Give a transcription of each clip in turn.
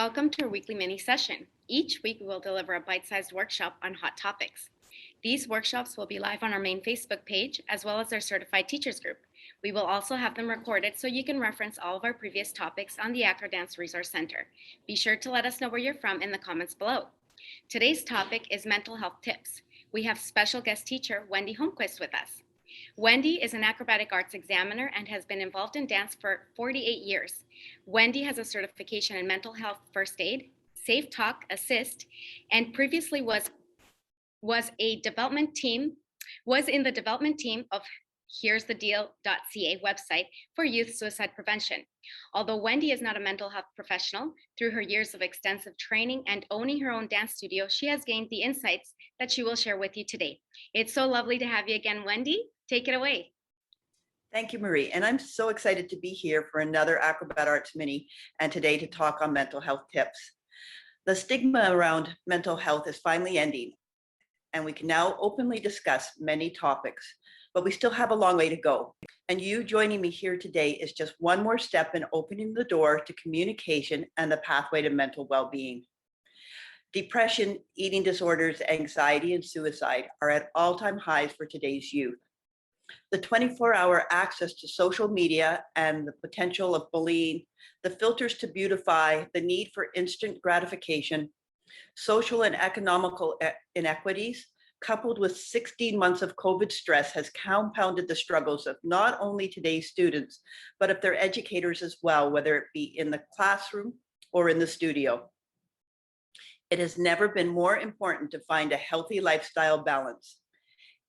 Welcome to our weekly mini session. Each week we will deliver a bite-sized workshop on hot topics. These workshops will be live on our main Facebook page as well as our certified teachers group. We will also have them recorded so you can reference all of our previous topics on the AcroDance Resource Center. Be sure to let us know where you're from in the comments below. Today's topic is mental health tips. We have special guest teacher Wendy Holmquist with us. Wendy is an acrobatic arts examiner and has been involved in dance for 48 years. Wendy has a certification in mental health first aid, safe talk assist, and previously was in the development team of here'sthedeal.ca website for youth suicide prevention. Although Wendy is not a mental health professional, through her years of extensive training and owning her own dance studio, she has gained the insights that she will share with you today. It's so lovely to have you again, Wendy. Take it away. Thank you, Marie. And I'm so excited to be here for another Acrobat Arts Mini and today to talk on mental health tips. The stigma around mental health is finally ending, and we can now openly discuss many topics, but we still have a long way to go. And you joining me here today is just one more step in opening the door to communication and the pathway to mental well-being. Depression, eating disorders, anxiety, and suicide are at all-time highs for today's youth. The 24-hour access to social media and the potential of bullying, the filters to beautify, the need for instant gratification, social and economical inequities, coupled with 16 months of COVID stress has compounded the struggles of not only today's students, but of their educators as well, whether it be in the classroom or in the studio. It has never been more important to find a healthy lifestyle balance.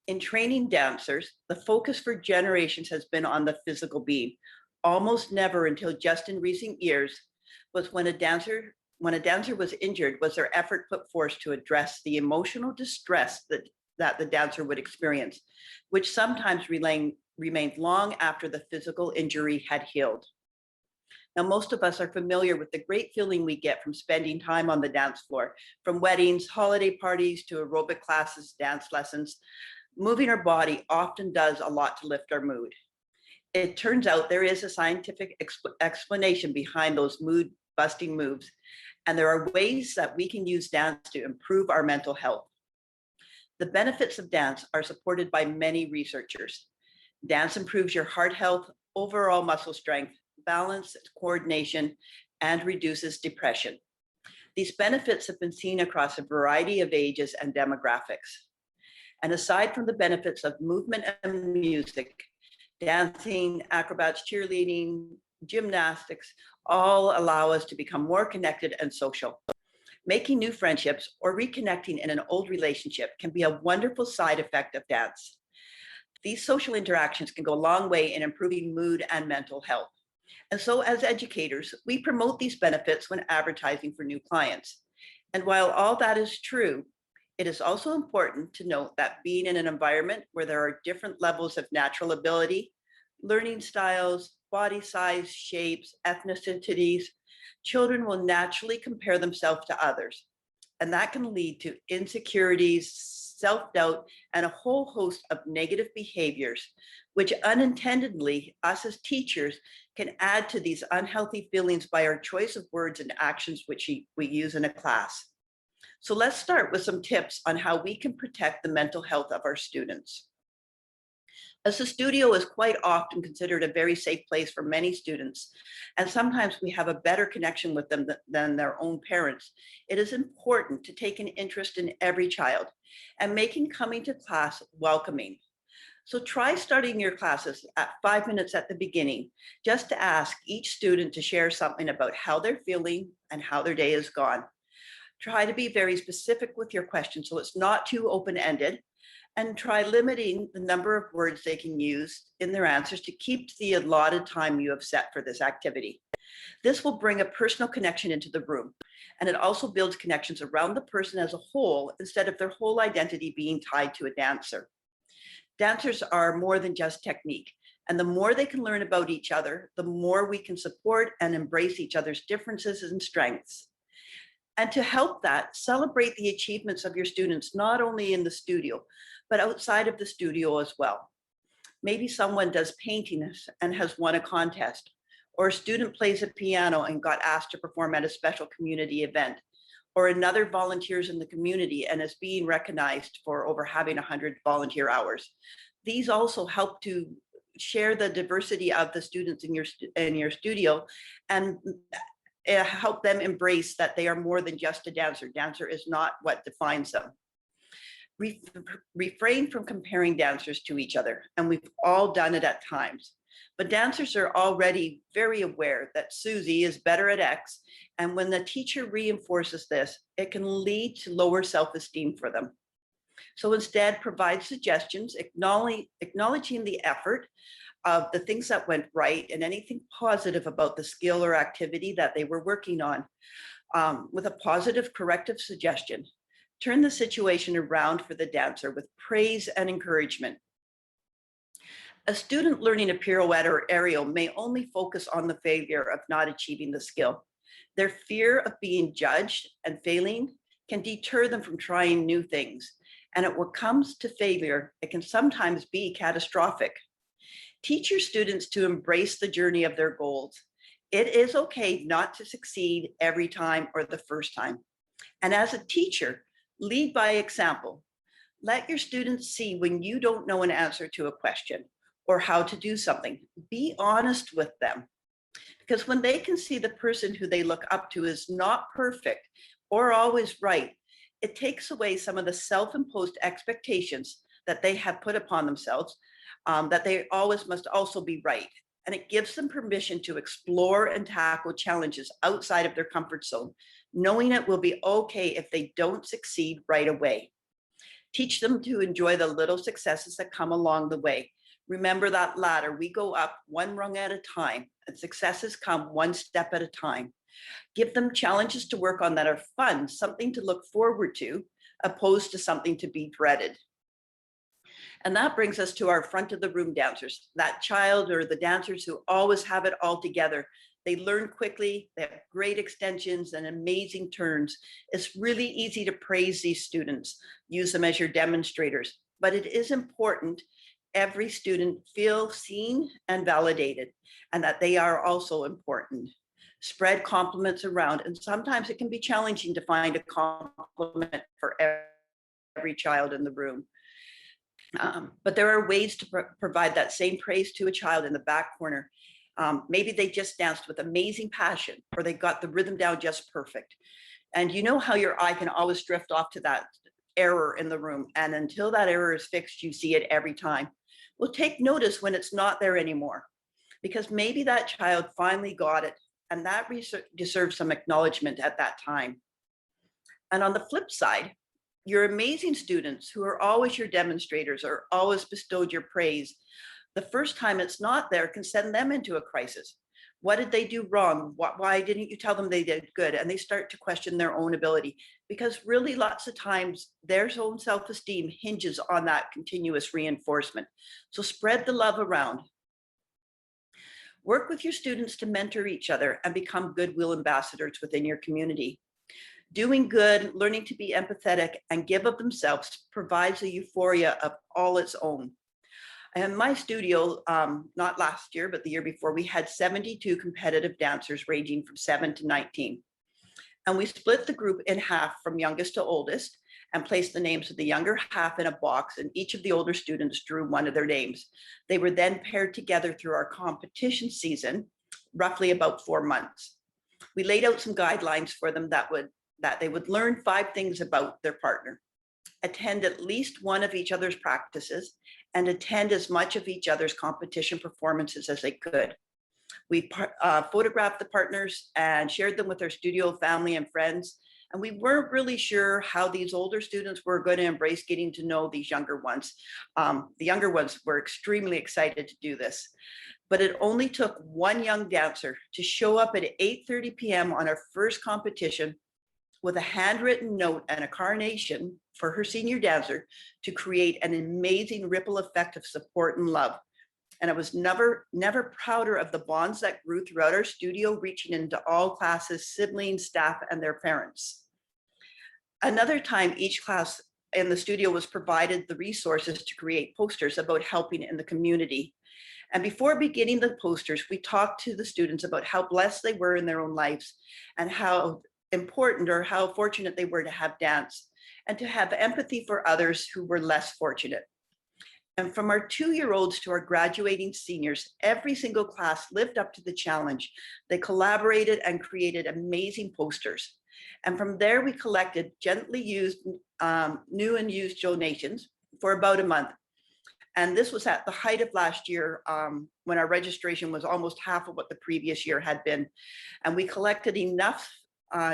In training dancers, the focus for generations has been on the physical being. Almost never until just in recent years was when a dancer was injured, was their effort put forth to address the emotional distress that the dancer would experience, which sometimes remained long after the physical injury had healed. Now, most of us are familiar with the great feeling we get from spending time on the dance floor, from weddings, holiday parties, to aerobic classes, dance lessons. Moving our body often does a lot to lift our mood. It turns out there is a scientific explanation behind those mood-busting moves, and there are ways that we can use dance to improve our mental health. The benefits of dance are supported by many researchers. Dance improves your heart health, overall muscle strength, balance, coordination, and reduces depression. These benefits have been seen across a variety of ages and demographics. And aside from the benefits of movement and music, dancing, acrobats, cheerleading, gymnastics, all allow us to become more connected and social. Making new friendships or reconnecting in an old relationship can be a wonderful side effect of dance. These social interactions can go a long way in improving mood and mental health. And so as educators, we promote these benefits when advertising for new clients. And while all that is true, it is also important to note that being in an environment where there are different levels of natural ability, learning styles, body size, shapes, ethnicities, children will naturally compare themselves to others. And that can lead to insecurities, self-doubt, and a whole host of negative behaviors, which unintendedly, us as teachers, can add to these unhealthy feelings by our choice of words and actions which we use in a class. So let's start with some tips on how we can protect the mental health of our students. As the studio is quite often considered a very safe place for many students, and sometimes we have a better connection with them than their own parents, it is important to take an interest in every child and making coming to class welcoming. So try starting your classes at 5 minutes at the beginning, just to ask each student to share something about how they're feeling and how their day has gone. Try to be very specific with your questions so it's not too open-ended, and try limiting the number of words they can use in their answers to keep to the allotted time you have set for this activity. This will bring a personal connection into the room, and it also builds connections around the person as a whole instead of their whole identity being tied to a dancer. Dancers are more than just technique, and the more they can learn about each other, the more we can support and embrace each other's differences and strengths. And to help that, celebrate the achievements of your students, not only in the studio, but outside of the studio as well. Maybe someone does painting and has won a contest, or a student plays a piano and got asked to perform at a special community event, or another volunteers in the community and is being recognized for over having 100 volunteer hours. These also help to share the diversity of the students in your studio and help them embrace that they are more than just a dancer. Dancer is not what defines them. Refrain from comparing dancers to each other, and we've all done it at times. But dancers are already very aware that Susie is better at X, and when the teacher reinforces this, it can lead to lower self-esteem for them. So instead, provide suggestions, acknowledging the effort of the things that went right and anything positive about the skill or activity that they were working on, with a positive corrective suggestion. Turn the situation around for the dancer with praise and encouragement. A student learning a pirouette or aerial may only focus on the failure of not achieving the skill. Their fear of being judged and failing can deter them from trying new things. And when it comes to failure, it can sometimes be catastrophic. Teach your students to embrace the journey of their goals. It is okay not to succeed every time or the first time. And as a teacher, lead by example. Let your students see when you don't know an answer to a question or how to do something. Be honest with them. Because when they can see the person who they look up to is not perfect or always right, it takes away some of the self-imposed expectations that they have put upon themselves, that they always must also be right. And it gives them permission to explore and tackle challenges outside of their comfort zone, knowing it will be okay if they don't succeed right away. Teach them to enjoy the little successes that come along the way. Remember that ladder, we go up one rung at a time, and successes come one step at a time. Give them challenges to work on that are fun, something to look forward to, opposed to something to be dreaded. And that brings us to our front of the room dancers, that child or the dancers who always have it all together. They learn quickly, they have great extensions and amazing turns. It's really easy to praise these students, use them as your demonstrators, but it is important every student feel seen and validated, and that they are also important. Spread compliments around, and sometimes it can be challenging to find a compliment for every child in the room. But there are ways to provide that same praise to a child in the back corner. Maybe they just danced with amazing passion, or they got the rhythm down just perfect. And you know how your eye can always drift off to that error in the room. And until that error is fixed, you see it every time. Well, take notice when it's not there anymore, because maybe that child finally got it, and that deserves some acknowledgement at that time. And on the flip side, your amazing students who are always your demonstrators or always bestowed your praise, the first time it's not there can send them into a crisis. What did they do wrong? Why didn't you tell them they did good? And they start to question their own ability, because really lots of times their own self-esteem hinges on that continuous reinforcement. So spread the love around. Work with your students to mentor each other and become goodwill ambassadors within your community. Doing good, learning to be empathetic and give of themselves provides a euphoria of all its own. In my studio, not last year, but the year before, we had 72 competitive dancers ranging from 7 to 19. And we split the group in half from youngest to oldest and placed the names of the younger half in a box, and each of the older students drew one of their names. They were then paired together through our competition season, roughly about 4 months. We laid out some guidelines for them that they would learn 5 things about their partner, attend at least one of each other's practices, and attend as much of each other's competition performances as they could. We photographed the partners and shared them with our studio family and friends. And we weren't really sure how these older students were going to embrace getting to know these younger ones. The younger ones were extremely excited to do this. But it only took one young dancer to show up at 8:30 p.m. on our first competition with a handwritten note and a carnation for her senior dancer to create an amazing ripple effect of support and love. And I was never prouder of the bonds that grew throughout our studio, reaching into all classes, siblings, staff, and their parents. Another time, each class in the studio was provided the resources to create posters about helping in the community. And before beginning the posters, we talked to the students about how blessed they were in their own lives and how important or how fortunate they were to have dance and to have empathy for others who were less fortunate. And from our 2-year-olds to our graduating seniors, every single class lived up to the challenge. They collaborated and created amazing posters. And from there, we collected gently used new and used donations for about a month. And this was at the height of last year, when our registration was almost half of what the previous year had been. And we collected enough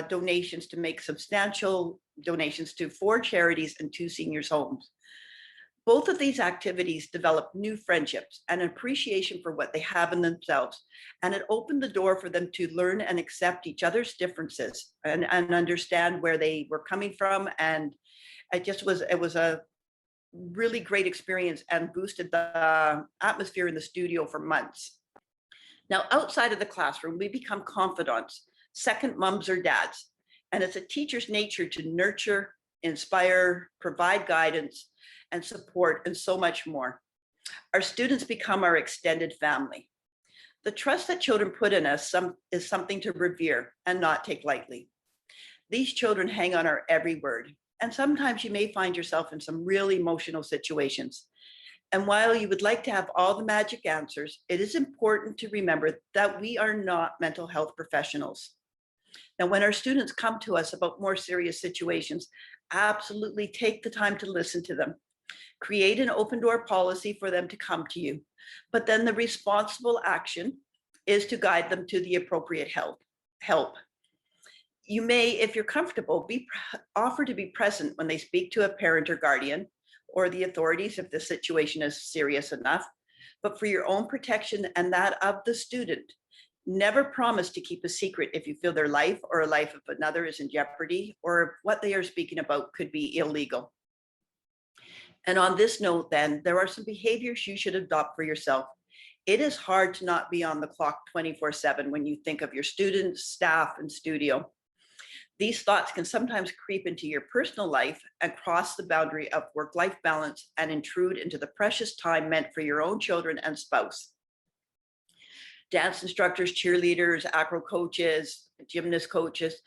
donations to make substantial donations to 4 charities and 2 seniors' homes. Both of these activities developed new friendships and appreciation for what they have in themselves. And it opened the door for them to learn and accept each other's differences and understand where they were coming from. And it was a really great experience and boosted the atmosphere in the studio for months. Now, outside of the classroom, we become confidants, second mums or dads. And it's a teacher's nature to nurture, inspire, provide guidance, and support, and so much more. Our students become our extended family. The trust that children put in us is something to revere and not take lightly. These children hang on our every word, and sometimes you may find yourself in some really emotional situations. And while you would like to have all the magic answers, it is important to remember that we are not mental health professionals. Now, when our students come to us about more serious situations, absolutely take the time to listen to them. Create an open door policy for them to come to you, but then the responsible action is to guide them to the appropriate help. You may, if you're comfortable, offer to be present when they speak to a parent or guardian or the authorities if the situation is serious enough. But for your own protection and that of the student, never promise to keep a secret if you feel their life or a life of another is in jeopardy or if what they are speaking about could be illegal. And on this note, then, there are some behaviors you should adopt for yourself. It is hard to not be on the clock 24/7 when you think of your students, staff, and studio. These thoughts can sometimes creep into your personal life and cross the boundary of work-life balance and intrude into the precious time meant for your own children and spouse. Dance instructors, cheerleaders, acro coaches, gymnast coaches,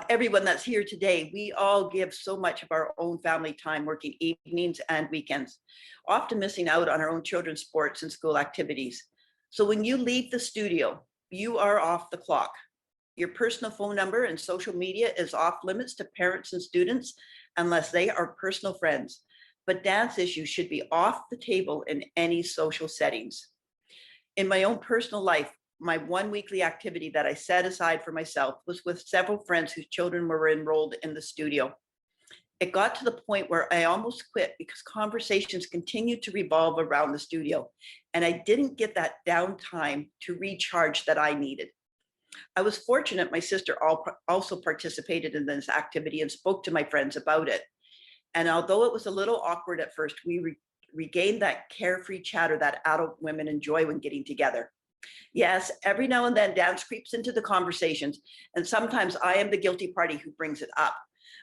everyone that's here today, we all give so much of our own family time working evenings and weekends, often missing out on our own children's sports and school activities. So when you leave the studio, you are off the clock. Your personal phone number and social media is off limits to parents and students unless they are personal friends. But dance issues should be off the table in any social settings. In my own personal life, my one weekly activity that I set aside for myself was with several friends whose children were enrolled in the studio. It got to the point where I almost quit because conversations continued to revolve around the studio, and I didn't get that downtime to recharge that I needed. I was fortunate my sister also participated in this activity and spoke to my friends about it. And although it was a little awkward at first, we regained that carefree chatter that adult women enjoy when getting together. Yes, every now and then dance creeps into the conversations, and sometimes I am the guilty party who brings it up.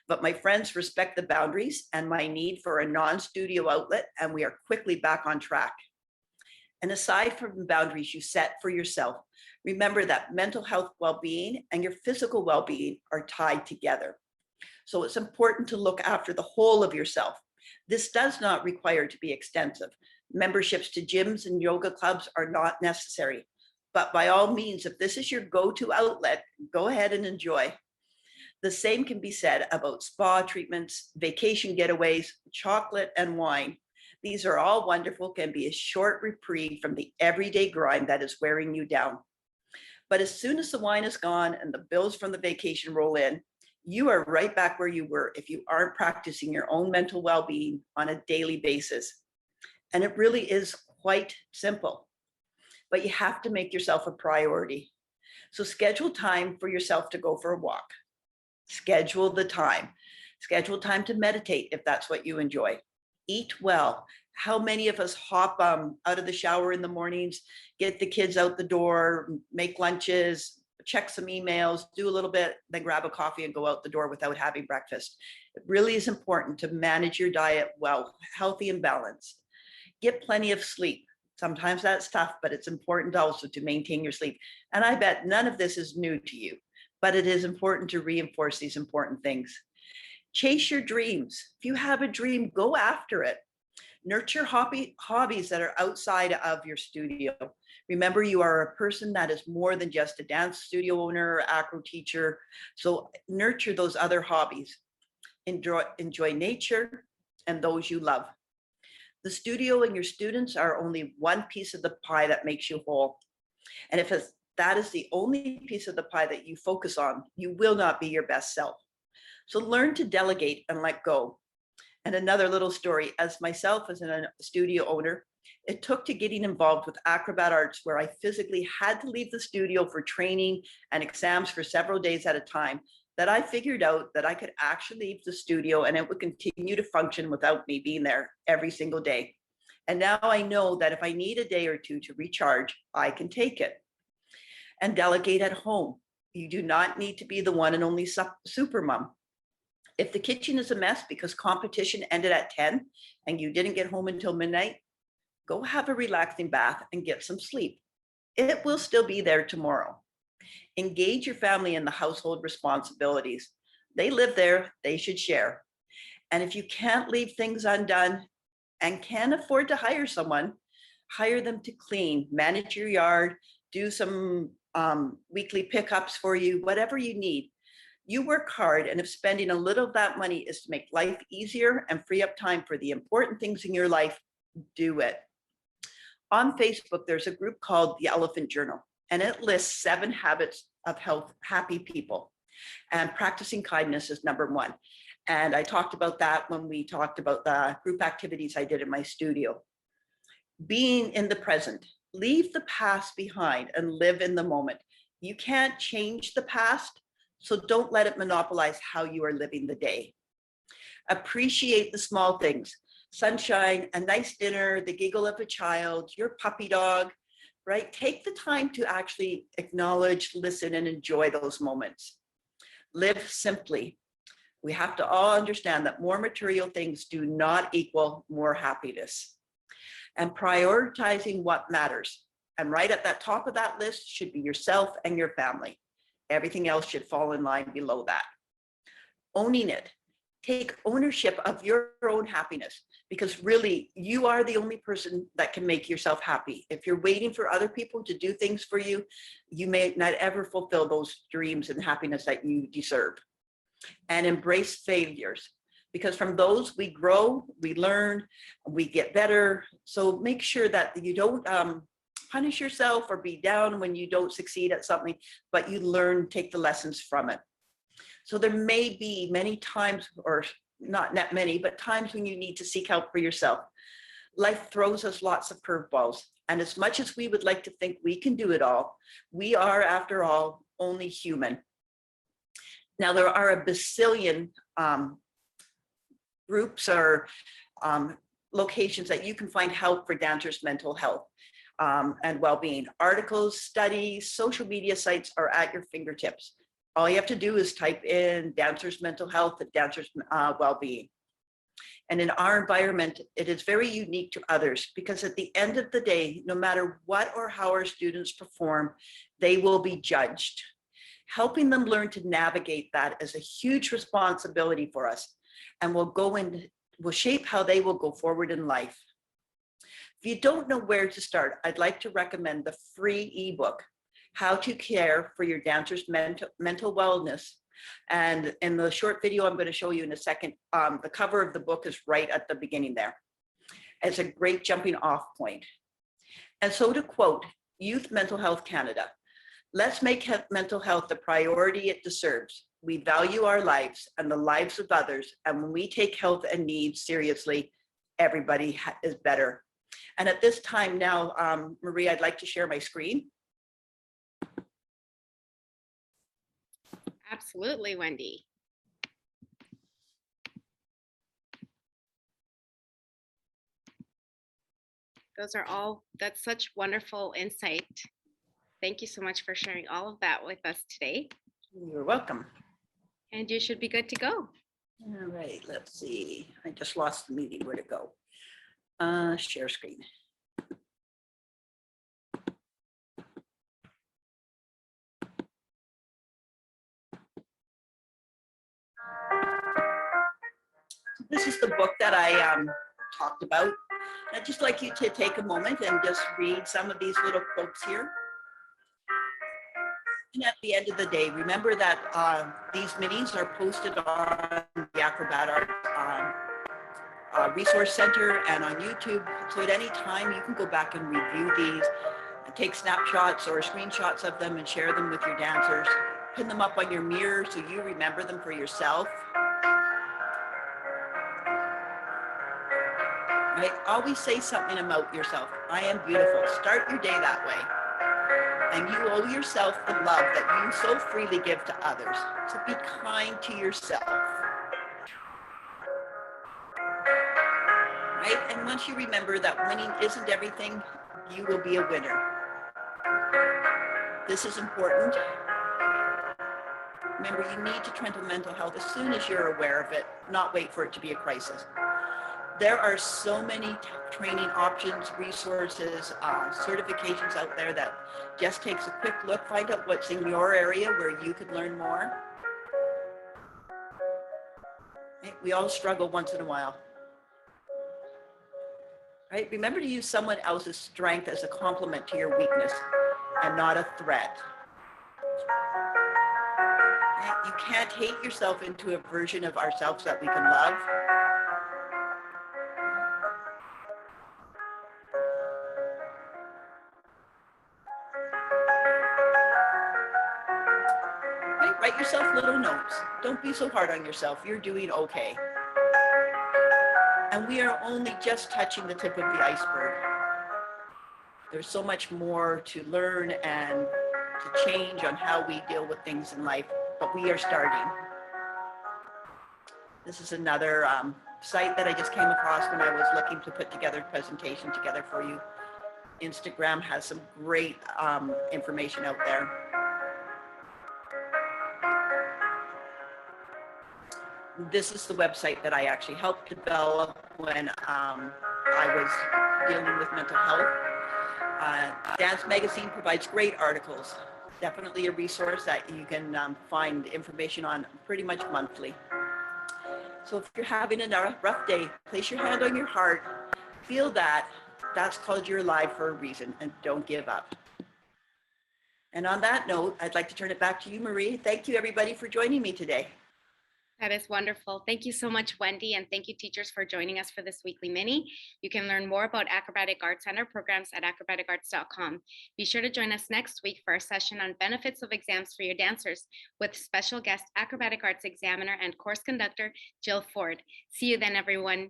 But my friends respect the boundaries and my need for a non-studio outlet, and we are quickly back on track. And aside from the boundaries you set for yourself, remember that mental health well-being and your physical well-being are tied together. So it's important to look after the whole of yourself. This does not require to be extensive. Memberships to gyms and yoga clubs are not necessary. But by all means, if this is your go-to outlet, go ahead and enjoy. The same can be said about spa treatments, vacation getaways, chocolate, and wine. These are all wonderful, can be a short reprieve from the everyday grind that is wearing you down. But as soon as the wine is gone and the bills from the vacation roll in, you are right back where you were if you aren't practicing your own mental well-being on a daily basis. And it really is quite simple, but you have to make yourself a priority. So schedule time for yourself to go for a walk. Schedule the time. Schedule time to meditate if that's what you enjoy. Eat well. How many of us hop out of the shower in the mornings, get the kids out the door, make lunches, check some emails, do a little bit, then grab a coffee and go out the door without having breakfast? It really is important to manage your diet well, healthy and balanced. Get plenty of sleep. Sometimes that's tough, but it's important also to maintain your sleep. And I bet none of this is new to you, but it is important to reinforce these important things. Chase your dreams. If you have a dream, go after it. Nurture hobbies that are outside of your studio. Remember, you are a person that is more than just a dance studio owner or acro teacher. So nurture those other hobbies. Enjoy nature and those you love. The studio and your students are only one piece of the pie that makes you whole. And if that is the only piece of the pie that you focus on, you will not be your best self. So learn to delegate and let go. And another little story, as myself as a studio owner, it took to getting involved with Acrobatic Arts, where I physically had to leave the studio for training and exams for several days at a time, that I figured out that I could actually leave the studio and it would continue to function without me being there every single day. And now I know that if I need a day or two to recharge, I can take it. And delegate at home. You do not need to be the one and only super mom. If the kitchen is a mess because competition ended at 10 and you didn't get home until midnight, go have a relaxing bath and get some sleep. It will still be there tomorrow. Engage your family in the household responsibilities. They live there, they should share. And if you can't leave things undone and can afford to hire someone, hire them to clean, manage your yard, do some weekly pickups for you, whatever you need. You work hard, and if spending a little of that money is to make life easier and free up time for the important things in your life, do it. On Facebook, there's a group called the Elephant Journal, and it lists 7 habits of happy people. And practicing kindness is number 1. And I talked about that when we talked about the group activities I did in my studio. Being in the present. Leave the past behind and live in the moment. You can't change the past, so don't let it monopolize how you are living the day. Appreciate the small things. Sunshine, a nice dinner, the giggle of a child, your puppy dog, right? Take the time to actually acknowledge, listen, and enjoy those moments. Live simply. We have to all understand that more material things do not equal more happiness. And prioritizing what matters. And right at that top of that list should be yourself and your family. Everything else should fall in line below that. Owning it. Take ownership of your own happiness, because really you are the only person that can make yourself happy. If you're waiting for other people to do things for you, you may not ever fulfill those dreams and happiness that you deserve. And embrace failures, because from those we grow, we learn, we get better. So make sure that you don't punish yourself or be down when you don't succeed at something, but you learn, take the lessons from it. So there may be many times, or not many, but times when you need to seek help for yourself. Life throws us lots of curveballs. And as much as we would like to think we can do it all, we are, after all, only human. Now, there are a bazillion groups or locations that you can find help for dancers' mental health and well-being. Articles, studies, social media sites are at your fingertips. All you have to do is type in dancers' mental health and dancers' well-being. And in our environment, it is very unique to others, because at the end of the day, no matter what or how our students perform, they will be judged. Helping them learn to navigate that is a huge responsibility for us, and will shape how they will go forward in life. If you don't know where to start, I'd like to recommend the free ebook, How to Care for Your Dancers' Mental Wellness. And in the short video I'm going to show you in a second, the cover of the book is right at the beginning there. It's a great jumping off point. And so, to quote Youth Mental Health Canada, let's make mental health the priority it deserves. We value our lives and the lives of others. And when we take health and needs seriously, everybody is better. And at this time now, Marie, I'd like to share my screen. Absolutely, Wendy. That's such wonderful insight. Thank you so much for sharing all of that with us today. You're welcome. And you should be good to go. All right, let's see. I just lost the meeting. Where to go? Share screen. This is the book that I talked about. I'd just like you to take a moment and just read some of these little quotes here. And at the end of the day, remember that these minis are posted on the Acrobat Arts Resource Center and on YouTube. So at any time you can go back and review these and take snapshots or screenshots of them and share them with your dancers. Pin them up on your mirror so you remember them for yourself. Right? Always say something about yourself. I am beautiful. Start your day that way. And you owe yourself the love that you so freely give to others. So be kind to yourself. Right? And once you remember that winning isn't everything, you will be a winner. This is important. Remember, you need to turn to mental health as soon as you're aware of it, not wait for it to be a crisis. There are so many training options, resources, certifications out there that just takes a quick look, find out what's in your area where you could learn more. Right? We all struggle once in a while. Right? Remember to use someone else's strength as a complement to your weakness and not a threat. Right? You can't hate yourself into a version of ourselves that we can love. Write yourself little notes. Don't be so hard on yourself. You're doing okay. And we are only just touching the tip of the iceberg. There's so much more to learn and to change on how we deal with things in life, but we are starting. This is another site that I just came across when I was looking to put together a presentation together for you. Instagram has some great information out there. This is the website that I actually helped develop when I was dealing with mental health. Dance Magazine provides great articles. Definitely a resource that you can find information on pretty much monthly. So if you're having a rough day, place your hand on your heart, feel that. That's called you're alive for a reason, and don't give up. And on that note, I'd like to turn it back to you, Marie. Thank you, everybody, for joining me today. That is wonderful. Thank you so much, Wendy, and thank you, teachers, for joining us for this weekly mini. You can learn more about Acrobatic Arts Center programs at acrobaticarts.com. Be sure to join us next week for our session on benefits of exams for your dancers with special guest Acrobatic Arts examiner and course conductor, Jill Ford. See you then, everyone.